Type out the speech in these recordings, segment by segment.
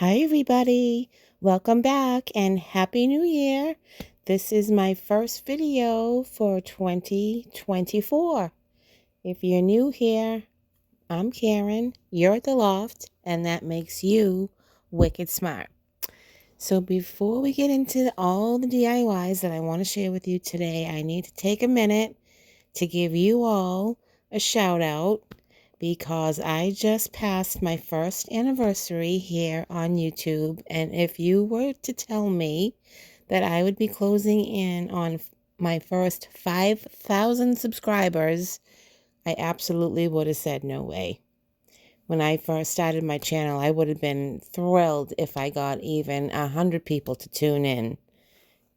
Hi, everybody. Welcome back and Happy New Year. This is my first video for 2024. If you're new here, I'm Karen. You're at the loft, and that makes you wicked smart. So, before we get into all the DIYs that I want to share with you today, I need to take a minute to give you all a shout out because I just passed my first anniversary here on YouTube. And if you were to tell me that I would be closing in on my first 5,000 subscribers, I absolutely would have said no way. When I first started my channel, I would have been thrilled if I got even 100 people to tune in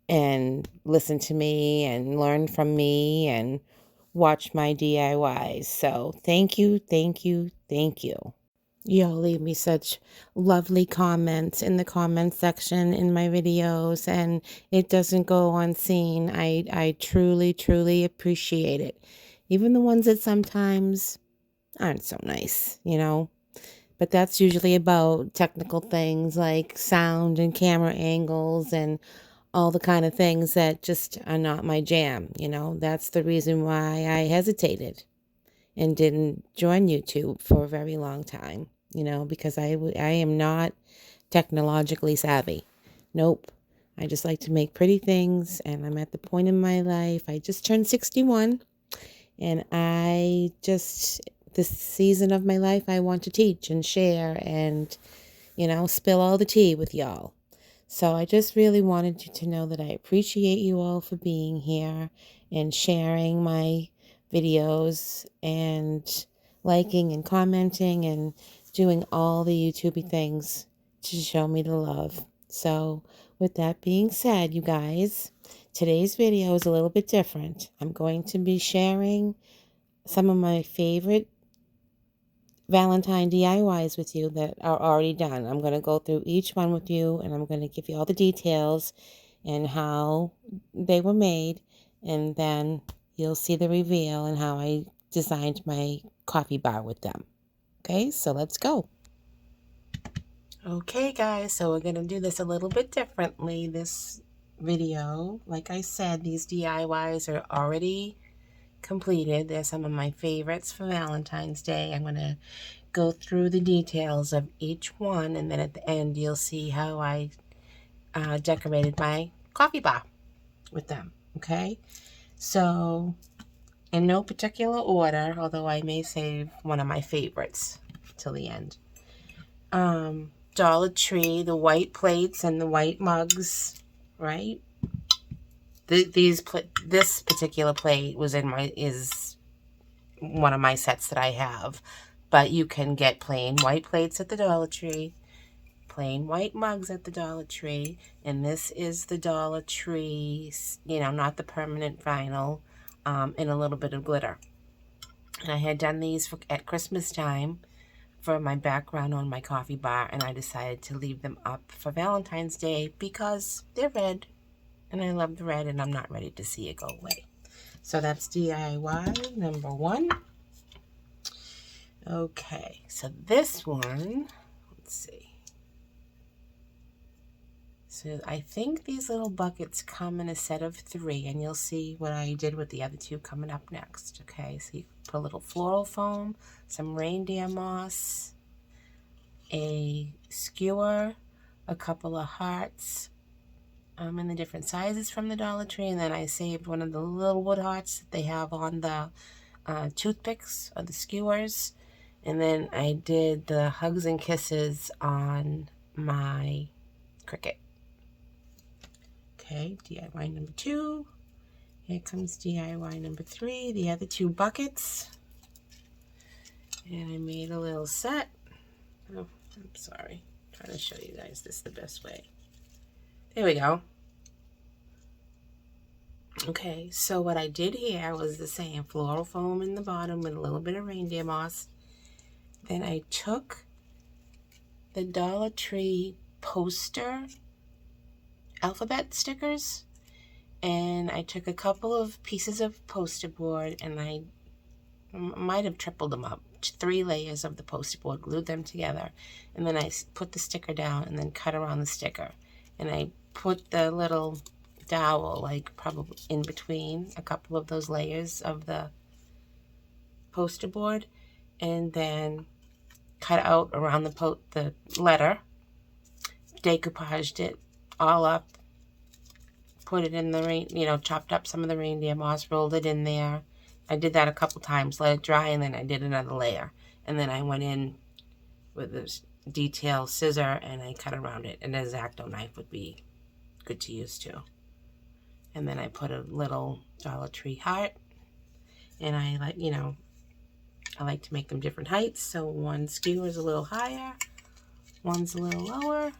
and listen to me and learn from me and watch my DIYs. So thank you, thank you, thank you. Y'all leave me such lovely comments in the comment section in my videos, and it doesn't go unseen. I truly, truly appreciate it. Even the ones that sometimes aren't so nice, But that's usually about technical things like sound and camera angles and all the kind of things that just are not my jam. That's the reason why I hesitated and didn't join YouTube for a very long time, because I am not technologically savvy. Nope. I just like to make pretty things, and I'm at the point in my life. I just turned 61, and this season of my life, I want to teach and share and, spill all the tea with y'all. So I just really wanted you to know that I appreciate you all for being here and sharing my videos and liking and commenting and doing all the YouTubey things to show me the love. So with that being said, you guys, today's video is a little bit different. I'm going to be sharing some of my favorite Valentine DIYs with you that are already done. I'm going to go through each one with you, and I'm going to give you all the details and how they were made, and then you'll see the reveal and how I designed my coffee bar with them. Okay, so let's go. Okay, guys, so we're going to do this a little bit differently. This video, like I said, these DIYs are already completed. They're some of my favorites for Valentine's Day. I'm going to go through the details of each one, and then at the end you'll see how I decorated my coffee bar with them. Okay, so in no particular order, although I may save one of my favorites till the end. Dollar Tree, the white plates and the white mugs, right? This particular plate is one of my sets that I have, but you can get plain white plates at the Dollar Tree, plain white mugs at the Dollar Tree, and this is the Dollar Tree, not the permanent vinyl, and a little bit of glitter. And I had done these at Christmas time for my background on my coffee bar, and I decided to leave them up for Valentine's Day because they're red, and I love the red, and I'm not ready to see it go away. So that's DIY number one. Okay, so this one, let's see. So I think these little buckets come in a set of 3, and you'll see what I did with the other 2 coming up next. Okay, so you put a little floral foam, some reindeer moss, a skewer, a couple of hearts in the different sizes from the Dollar Tree, and then I saved one of the little wood hearts that they have on the toothpicks or the skewers. And then I did the hugs and kisses on my Cricut. Okay, DIY number 2. Here comes DIY number 3, the other 2 buckets. And I made a little set. Oh, I'm sorry. I'm trying to show you guys this the best way. There we go. Okay, so what I did here was the same floral foam in the bottom with a little bit of reindeer moss. Then I took the Dollar Tree poster alphabet stickers, and I took a couple of pieces of poster board, and I might have tripled them up got 3 layers of the poster board, glued them together, and then I put the sticker down and then cut around the sticker. And I put the little dowel, like probably in between a couple of those layers of the poster board, and then cut out around the letter, decoupaged it all up, put it in the chopped up some of the reindeer moss, rolled it in there. I did that a couple times, let it dry, and then I did another layer. And then I went in with this detail scissor and I cut around it. An X-Acto knife would be good to use too. And then I put a little Dollar Tree heart. And I like to make them different heights. So one skewer is a little higher, one's a little lower.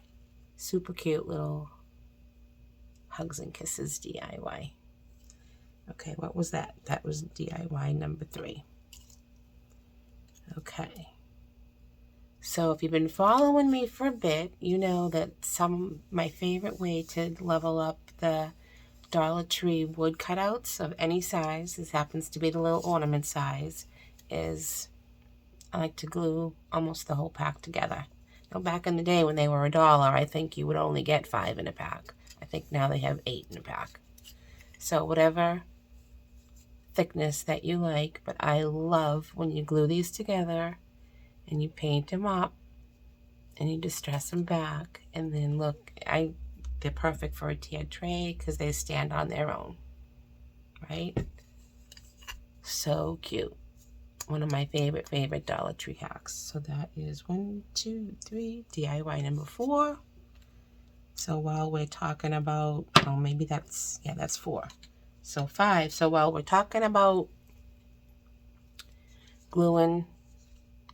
Super cute little hugs and kisses DIY. Okay, what was that? That was DIY number 3. Okay. So if you've been following me for a bit, you know that my favorite way to level up the Dollar Tree wood cutouts of any size, this happens to be the little ornament size, is I like to glue almost the whole pack together. Now back in the day when they were $1, I think you would only get 5 in a pack. I think now they have 8 in a pack. So whatever thickness that you like, but I love when you glue these together and you paint them up and you distress them back, and then look, they're perfect for a tiered tray because they stand on their own, right? So cute. One of my favorite Dollar Tree hacks. So that is 1, 2, 3, DIY number 4. So while we're talking about, oh, maybe that's 4. So 5. So while we're talking about gluing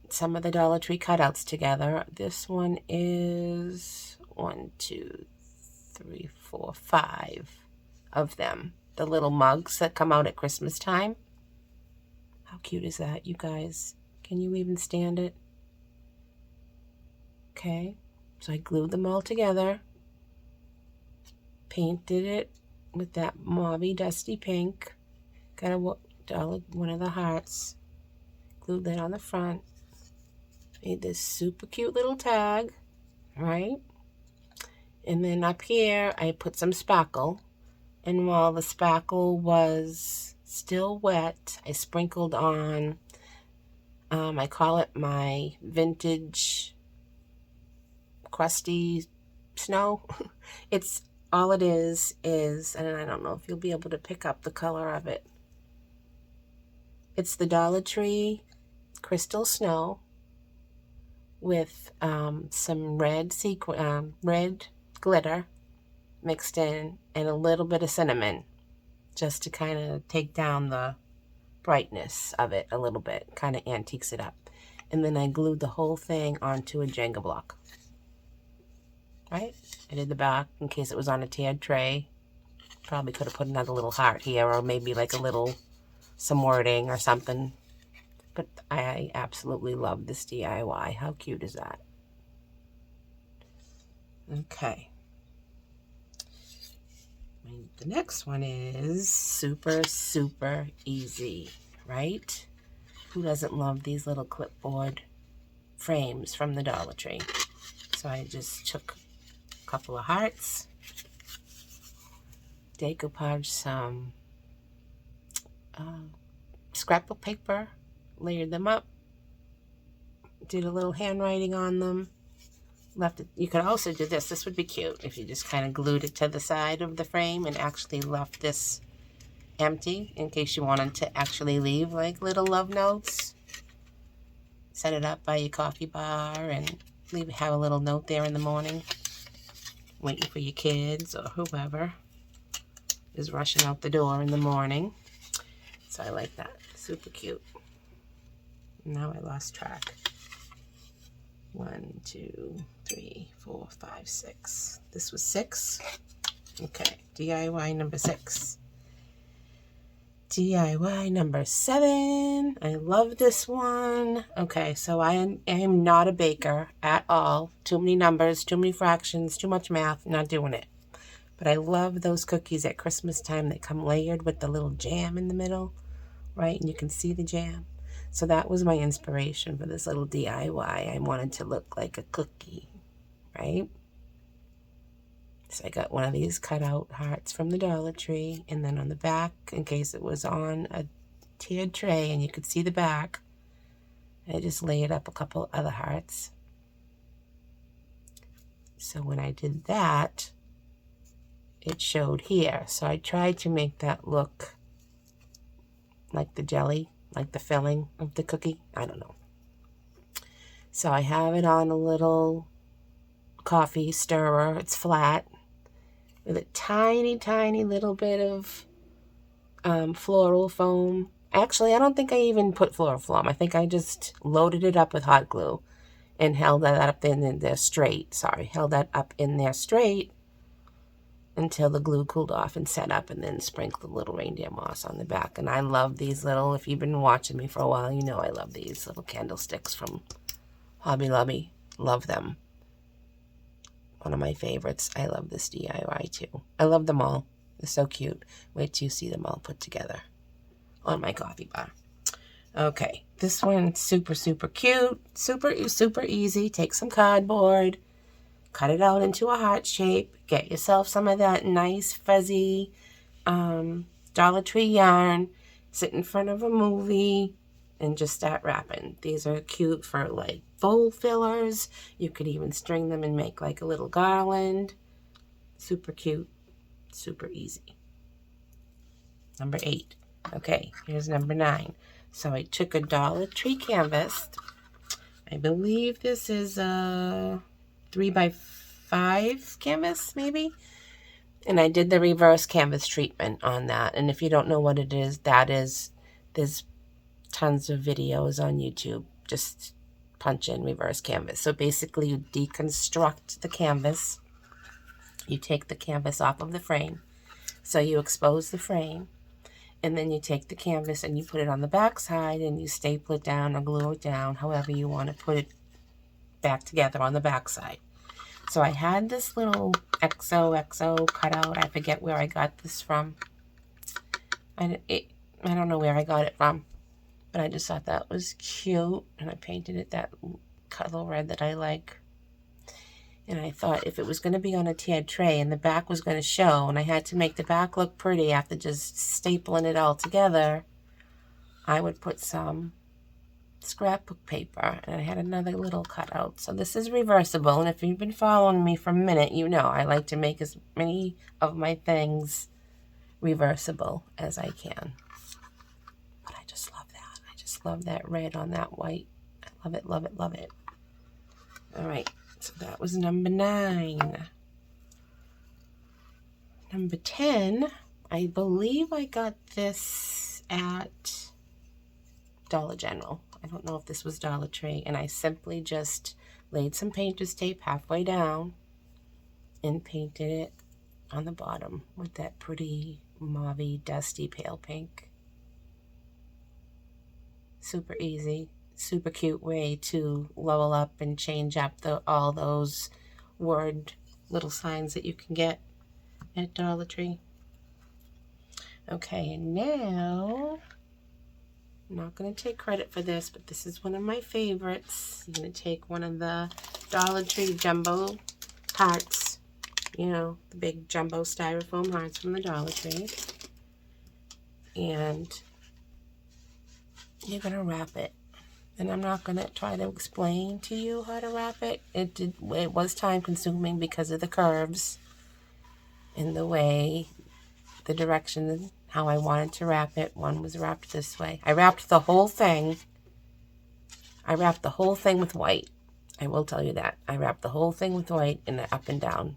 some of the Dollar Tree cutouts together, this one is 1, 2, 3, 4, 5 of them. The little mugs that come out at Christmas time. How cute is that, you guys? Can you even stand it? Okay, so I glued them all together. Painted it with that mauvey dusty pink. Got one of the hearts. Glued that on the front. Made this super cute little tag, right? And then up here, I put some spackle. And while the spackle was still wet, I sprinkled on, I call it my vintage crusty snow. It's all it is, and I don't know if you'll be able to pick up the color of it. It's the Dollar Tree crystal snow with some red glitter mixed in and a little bit of cinnamon, just to kind of take down the brightness of it a little bit, kind of antiques it up. And then I glued the whole thing onto a Jenga block. Right? I did the back in case it was on a tiered tray. Probably could have put another little heart here, or maybe like some wording or something. But I absolutely love this DIY. How cute is that? Okay. The next one is super, super easy, right? Who doesn't love these little clipboard frames from the Dollar Tree? So I just took a couple of hearts, decoupaged some scrapbook paper, layered them up, did a little handwriting on them, left it. You could also do this. This would be cute if you just kind of glued it to the side of the frame and actually left this empty in case you wanted to actually leave like little love notes. Set it up by your coffee bar and have a little note there in the morning, waiting for your kids or whoever is rushing out the door in the morning. So I like that. Super cute. Now I lost track. 1, 2, 3, 4, 5, 6. This was 6. Okay, DIY number 6. DIY number 7. I love this one. Okay, so I am not a baker at all. Too many numbers, too many fractions, too much math. Not doing it. But I love those cookies at Christmas time that come layered with the little jam in the middle, right? And you can see the jam. So that was my inspiration for this little DIY. I wanted to look like a cookie, right? So I got one of these cutout hearts from the Dollar Tree, and then on the back, in case it was on a tiered tray and you could see the back, I just laid up a couple other hearts. So when I did that, it showed here. So I tried to make that look like the jelly, like the filling of the cookie. I don't know. So I have it on a little coffee stirrer. It's flat with a tiny, tiny little bit of floral foam. Actually, I don't think I even put floral foam. I think I just loaded it up with hot glue and held that up in there straight. Sorry, held that up in there straight until the glue cooled off and set up, and then sprinkled a little reindeer moss on the back. And I love these little, if you've been watching me for a while, you know I love these little candlesticks from Hobby Lobby. Love them. One of my favorites. I love this DIY too. I love them all. They're so cute. Wait till you see them all put together on my coffee bar. Okay, this one's super, super cute. Super, super easy. Take some cardboard, cut it out into a heart shape. Get yourself some of that nice fuzzy Dollar Tree yarn. Sit in front of a movie and just start wrapping. These are cute for like bowl fillers. You could even string them and make like a little garland. Super cute, super easy. Number 8. Okay, here's number 9. So I took a Dollar Tree canvas. I believe this is a 3x5 canvas, maybe. And I did the reverse canvas treatment on that. And if you don't know what it is, there's tons of videos on YouTube. Just punch in reverse canvas. So basically you deconstruct the canvas. You take the canvas off of the frame. So you expose the frame. And then you take the canvas and you put it on the back side and you staple it down or glue it down, however you want to put it back together on the back side. So I had this little XOXO cutout. I forget where I got this from. I don't know where I got it from, but I just thought that was cute, and I painted it that color red that I like. And I thought if it was going to be on a tiered tray and the back was going to show, and I had to make the back look pretty after just stapling it all together, I would put some scrapbook paper, and I had another little cutout. So this is reversible, and if you've been following me for a minute, you know I like to make as many of my things reversible as I can. But I just love that. I just love that red on that white. I love it, love it, love it. All right. So that was number 9. Number 10, I believe I got this at Dollar General. I don't know if this was Dollar Tree. And I simply just laid some painter's tape halfway down and painted it on the bottom with that pretty mauvey, dusty, pale pink. Super easy. Super cute way to level up and change up all those word little signs that you can get at Dollar Tree. Okay, and now, I'm not going to take credit for this, but this is one of my favorites. I'm going to take one of the Dollar Tree jumbo hearts, you know, the big jumbo styrofoam hearts from the Dollar Tree, and you're going to wrap it. And I'm not going to try to explain to you how to wrap it. It was time consuming because of the curves and the way, the direction, how I wanted to wrap it. One was wrapped this way. I wrapped the whole thing. I wrapped the whole thing with white. I will tell you that. I wrapped the whole thing with white and up and down.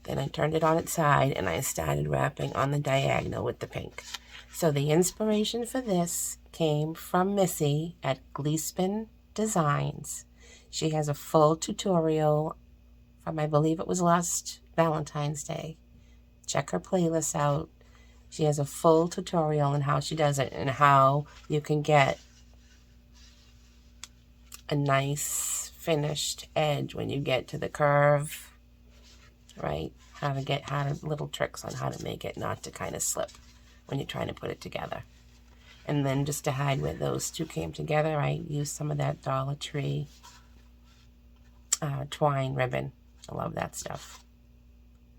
Then I turned it on its side and I started wrapping on the diagonal with the pink. So the inspiration for this came from Missy at Gleespin Designs. She has a full tutorial from, I believe it was last Valentine's Day. Check her playlist out. She has a full tutorial on how she does it and how you can get a nice finished edge when you get to the curve, right? Little tricks on how to make it not to kind of slip when you're trying to put it together. And then just to hide where those two came together, I used some of that Dollar Tree twine ribbon. I love that stuff.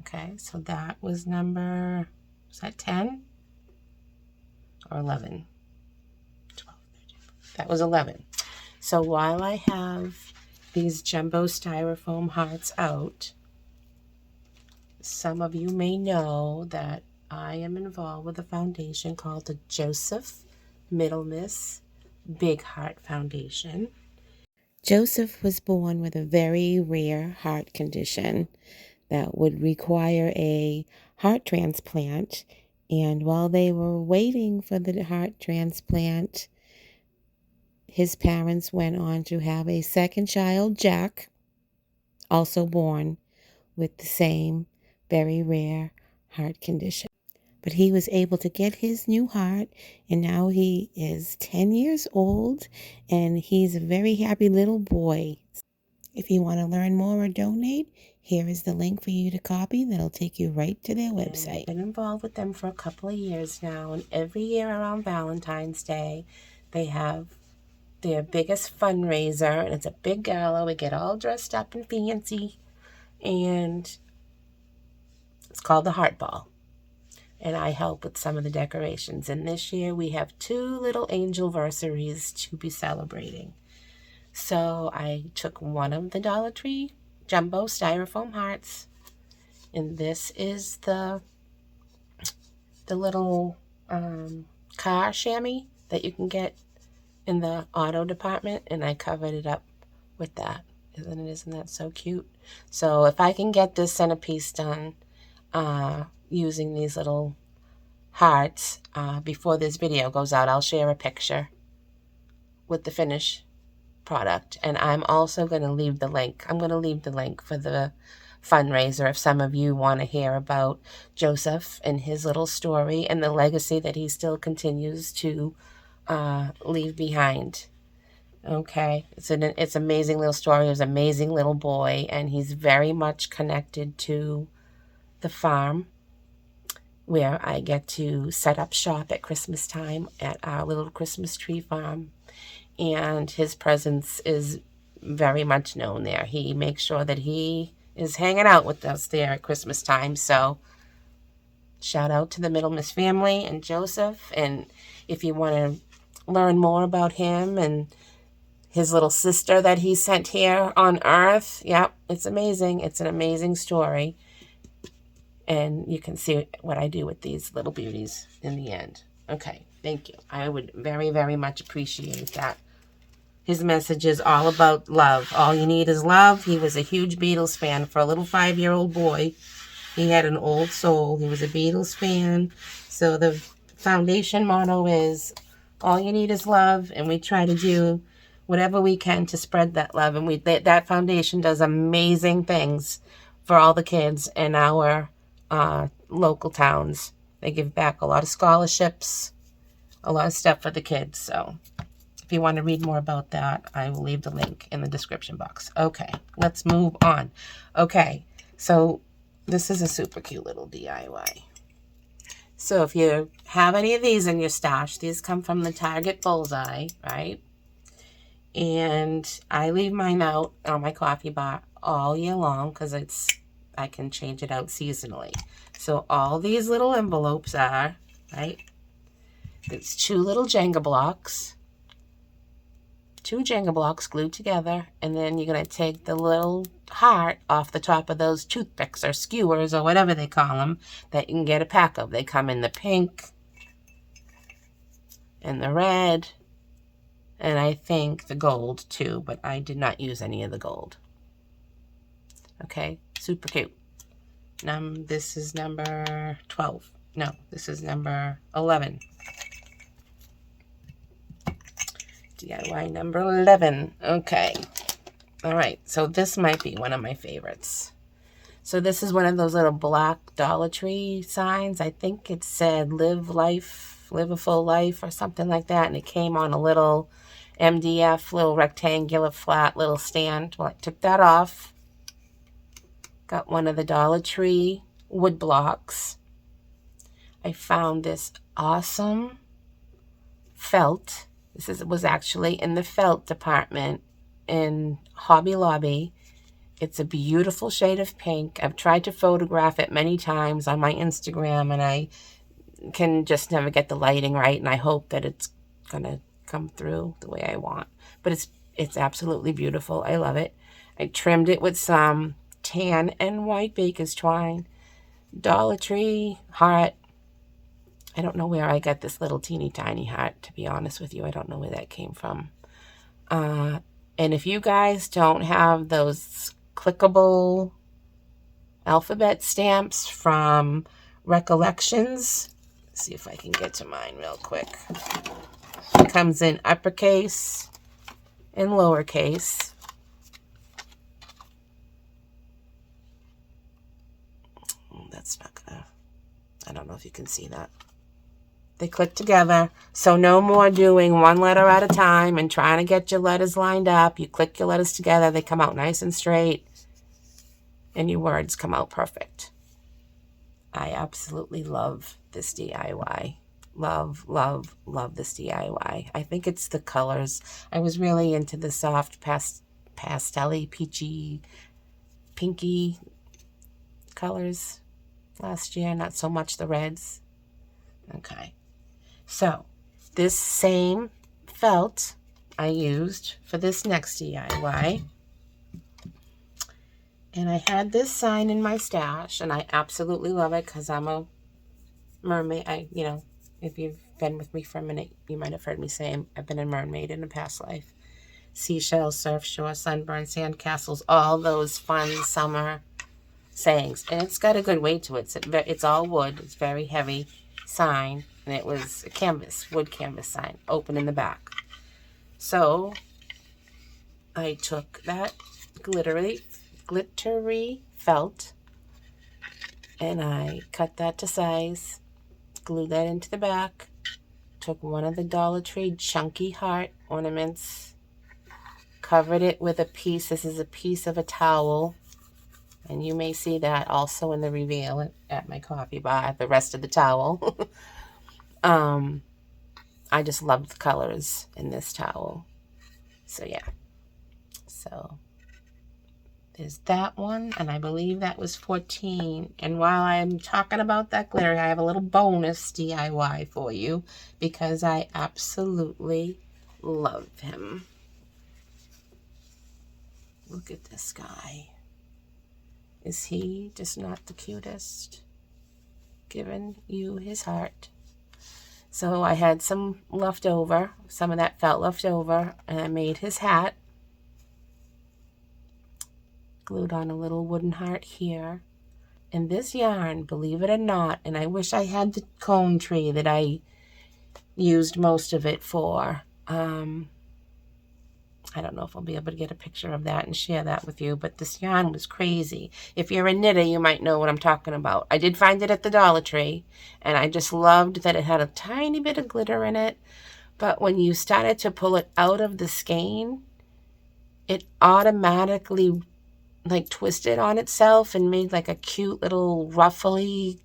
Okay, so that was number, was that 10 or 11? 12, 13. That was 11. So while I have these jumbo styrofoam hearts out, some of you may know that I am involved with a foundation called the Joeseph Middlemiss Big Heart Foundation. Joeseph was born with a very rare heart condition that would require a heart transplant. And while they were waiting for the heart transplant, his parents went on to have a second child, Jack, also born with the same very rare heart condition. But he was able to get his new heart, and now he is 10 years old, and he's a very happy little boy. If you want to learn more or donate, here is the link for you to copy that'll take you right to their website. I've been involved with them for a couple of years now, and every year around Valentine's Day, they have their biggest fundraiser, and it's a big gala. We get all dressed up and fancy, and it's called the Heart Ball. And I help with some of the decorations. And this year we have 2 little angelversaries to be celebrating. So I took one of the Dollar Tree jumbo styrofoam hearts, and this is the little car chamois that you can get in the auto department, and I covered it up with that. Isn't that so cute? So if I can get this centerpiece done using these little hearts before this video goes out, I'll share a picture with the finished product. And I'm also going to leave the link. I'm going to leave the link for the fundraiser if some of you want to hear about Joeseph and his little story and the legacy that he still continues to leave behind. Okay, it's an amazing little story. He was an amazing little boy, and he's very much connected to the farm where I get to set up shop at Christmas time at our little Christmas tree farm. And his presence is very much known there. He makes sure that he is hanging out with us there at Christmas time. So shout out to the Middlemiss family and Joeseph. And if you want to learn more about him and his little sister that he sent here on Earth, yep, it's amazing. It's an amazing story. And you can see what I do with these little beauties in the end. Okay, thank you. I would very, very much appreciate that. His message is all about love. All you need is love. He was a huge Beatles fan. For a little 5-year-old boy, he had an old soul. He was a Beatles fan. So the foundation motto is, all you need is love. And we try to do whatever we can to spread that love. And that foundation does amazing things for all the kids in our local towns. They give back a lot of scholarships, a lot of stuff for the kids. So if you want to read more about that, I will leave the link in the description box. Okay, let's move on. Okay, so this is a super cute little DIY. So if you have any of these in your stash, these come from the Target Bullseye, right? And I leave mine out on my coffee bar all year long because I can change it out seasonally. So all these little envelopes are, right? It's 2 little Jenga blocks. 2 Jenga blocks glued together, and then you're going to take the little heart off the top of those toothpicks or skewers or whatever they call them that you can get a pack of. They come in the pink and the red, and I think the gold too, but I did not use any of the gold. Okay, super cute. This is number 12. No, this is number 11. DIY number 11. Okay. All right. So this might be one of my favorites. So this is one of those little black Dollar Tree signs. I think it said live a full life or something like that. And it came on a little MDF, little rectangular flat little stand. Well, I took that off. Got one of the Dollar Tree wood blocks. I found this awesome felt. Was actually in the felt department in Hobby Lobby. It's a beautiful shade of pink. I've tried to photograph it many times on my Instagram, and I can just never get the lighting right, and I hope that it's gonna come through the way I want. But it's absolutely beautiful. I love it. I trimmed it with some tan and white baker's twine. Dollar Tree heart. I don't know where I got this little teeny tiny heart, to be honest with you. I don't know where that came from. And if you guys don't have those clickable alphabet stamps from Recollections, let's see if I can get to mine real quick. It comes in uppercase and lowercase. That's not gonna, I don't know if you can see that. They click together, so no more doing one letter at a time and trying to get your letters lined up. You click your letters together, they come out nice and straight, and your words come out perfect. I absolutely love this DIY. Love, love, love this DIY. I think it's the colors. I was really into the soft pastel-y, peachy, pinky colors last year, not so much the reds. Okay. So, this same felt I used for this next DIY. And I had this sign in my stash, and I absolutely love it because I'm a mermaid. If you've been with me for a minute, you might have heard me say I've been a mermaid in a past life. Seashell, surf shore, sunburn, sand castles, all those fun summer sayings. And it's got a good weight to it. It's all wood. It's very heavy sign. And it was a wood canvas sign, open in the back. So I took that glittery felt and I cut that to size, glued that into the back, took one of the Dollar Tree chunky heart ornaments, covered it with a piece. This is a piece of a towel, and you may see that also in the reveal at my coffee bar, the rest of the towel. I just loved the colors in this towel. So yeah. So there's that one, and I believe that was 14. And while I'm talking about that glitter, I have a little bonus DIY for you because I absolutely love him. Look at this guy. Is he just not the cutest? Giving you his heart. So I had some left over, some of that felt left over, and I made his hat. Glued on a little wooden heart here. And this yarn, believe it or not, and I wish I had the cone tree that I used most of it for. I don't know if I'll be able to get a picture of that and share that with you, but this yarn was crazy. If you're a knitter, you might know what I'm talking about. I did find it at the Dollar Tree, and I just loved that it had a tiny bit of glitter in it, but when you started to pull it out of the skein, it automatically twisted on itself and made like a cute little ruffly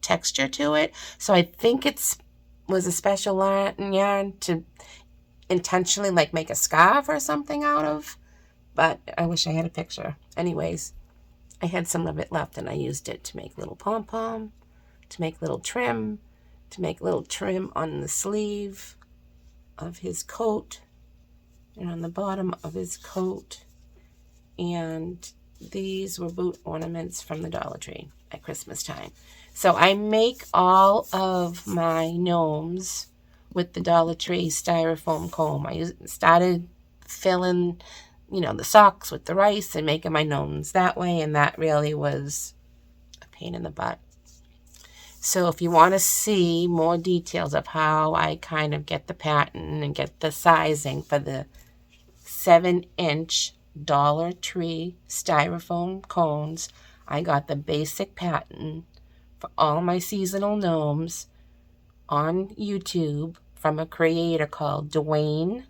texture to it. So I think was a special yarn to intentionally make a scarf or something out of, but I wish I had a picture. Anyways, I had some of it left and I used it to make little pom-pom, to make little trim, on the sleeve of his coat and on the bottom of his coat. And these were boot ornaments from the Dollar Tree at Christmas time. So I make all of my gnomes with the Dollar Tree styrofoam comb. I started filling, the socks with the rice and making my gnomes that way, and that really was a pain in the butt. So if you want to see more details of how I kind of get the pattern and get the sizing for the 7-inch Dollar Tree styrofoam cones, I got the basic pattern for all my seasonal gnomes on YouTube from a creator called Dwayne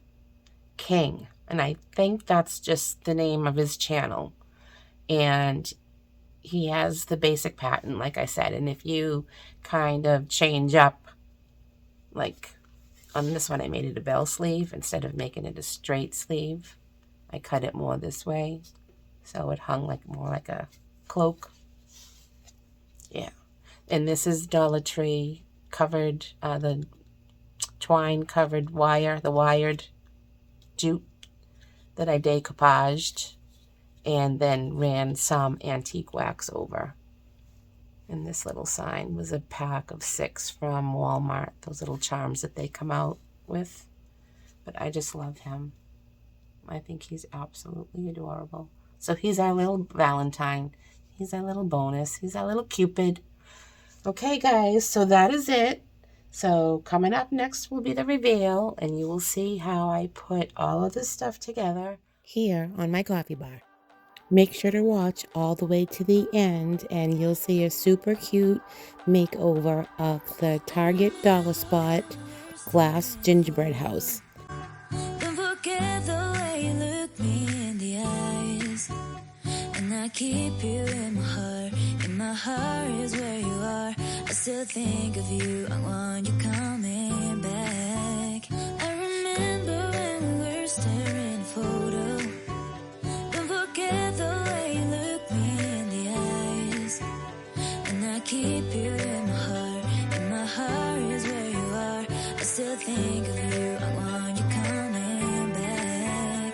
King, and I think that's just the name of his channel. And he has the basic pattern, like I said, and if you kind of change up On this one, I made it a bell sleeve instead of making it a straight sleeve. I cut it more this way, so it hung like more like a cloak. Yeah. And this is Dollar Tree covered, the twine covered wire, the wired jute that I decoupaged and then ran some antique wax over. And this little sign was a pack of 6 from Walmart, those little charms that they come out with. But I just love him. I think he's absolutely adorable. So he's our little Valentine. He's our little bonus. He's our little Cupid. Okay, guys, so that is it. So coming up next will be the reveal, and you will see how I put all of this stuff together here on my coffee bar. Make sure to watch all the way to the end, and you'll see a super cute makeover of the Target Dollar Spot glass gingerbread house. Don't forget the way you look me in the eyes, and I keep you in my heart. In my heart is where you are. I still think of you. I want you coming back. I remember when we were staring photo. Don't forget the way you look me in the eyes, and I keep you in my heart. In my heart is where you are. I still think of you. I want you coming back.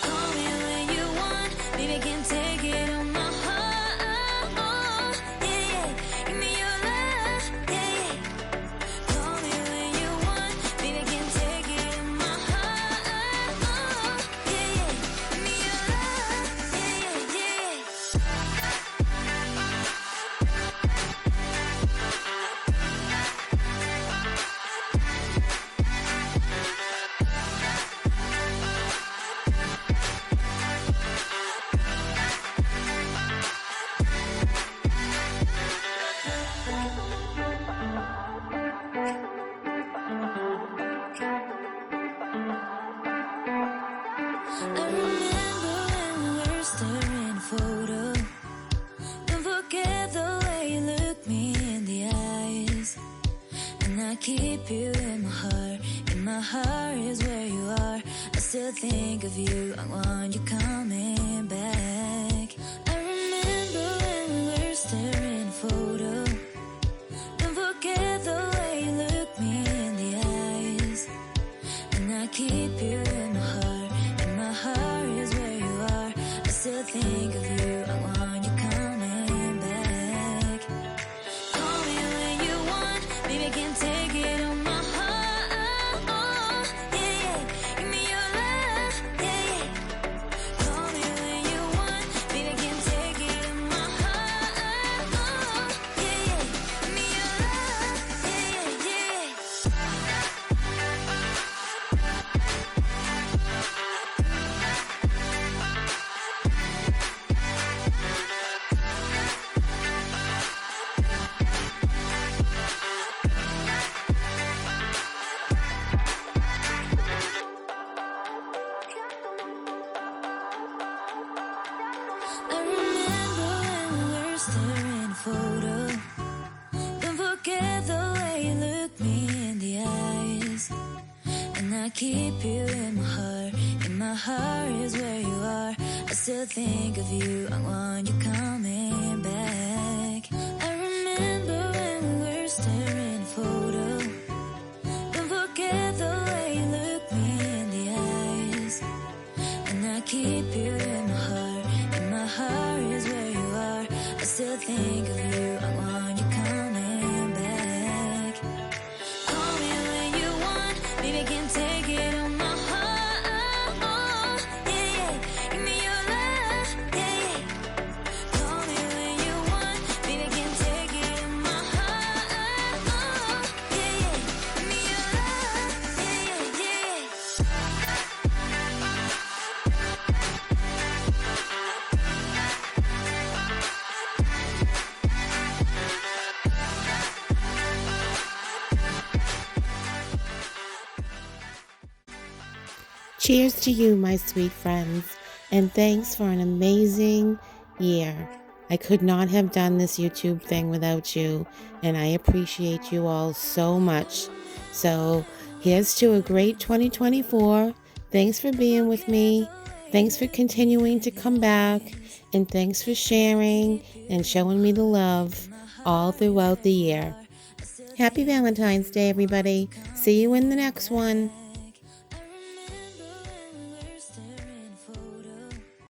Call me when you want, baby, can take it on my heart. Yeah, yeah. Give me your love. Yeah, yeah. Call me when you want, baby, can take it on my heart. Yeah, yeah. Give me your love. Yeah, yeah, I remember when we were staring photo. Don't forget the way you look me in the eyes, and I keep you in my heart. In my heart is where you are. I still think of you. I want you coming back. I remember when we were staring photo. Don't forget the way you look me in the eyes, and I keep you in my heart. In my heart is where you are. I still think of you. I want you coming back. Call me when you want, baby, can take it on my heart. Yeah, yeah. Give me your love. Yeah, yeah. Call me when you want, baby, can take it on my heart. Yeah, yeah. Give me your love. Yeah, yeah, yeah. I remember when we were staring photo. Don't forget the way you look me in the eyes, and I keep you in my heart. In my heart is where you are. I still think of you. I want you coming back. I remember when we were staring photo. Don't forget the way you look me in the eyes, and I keep you in my heart. In my heart is where you are. I still think of you. I want you coming back. Call me when you want, baby, can take it on my heart. Yeah, yeah. Give me your love. Yeah, yeah. Call me when you want, baby, can take it on my heart. Yeah, yeah. Give me your love. Yeah, yeah, yeah. Cheers to you, my sweet friends, and thanks for an amazing year. I could not have done this YouTube thing without you, and I appreciate you all so much. So Here's to a great 2024. Thanks for being with me. Thanks for continuing to come back. And thanks for sharing and showing me the love all throughout the year. Happy Valentine's Day, everybody. See you in the next one.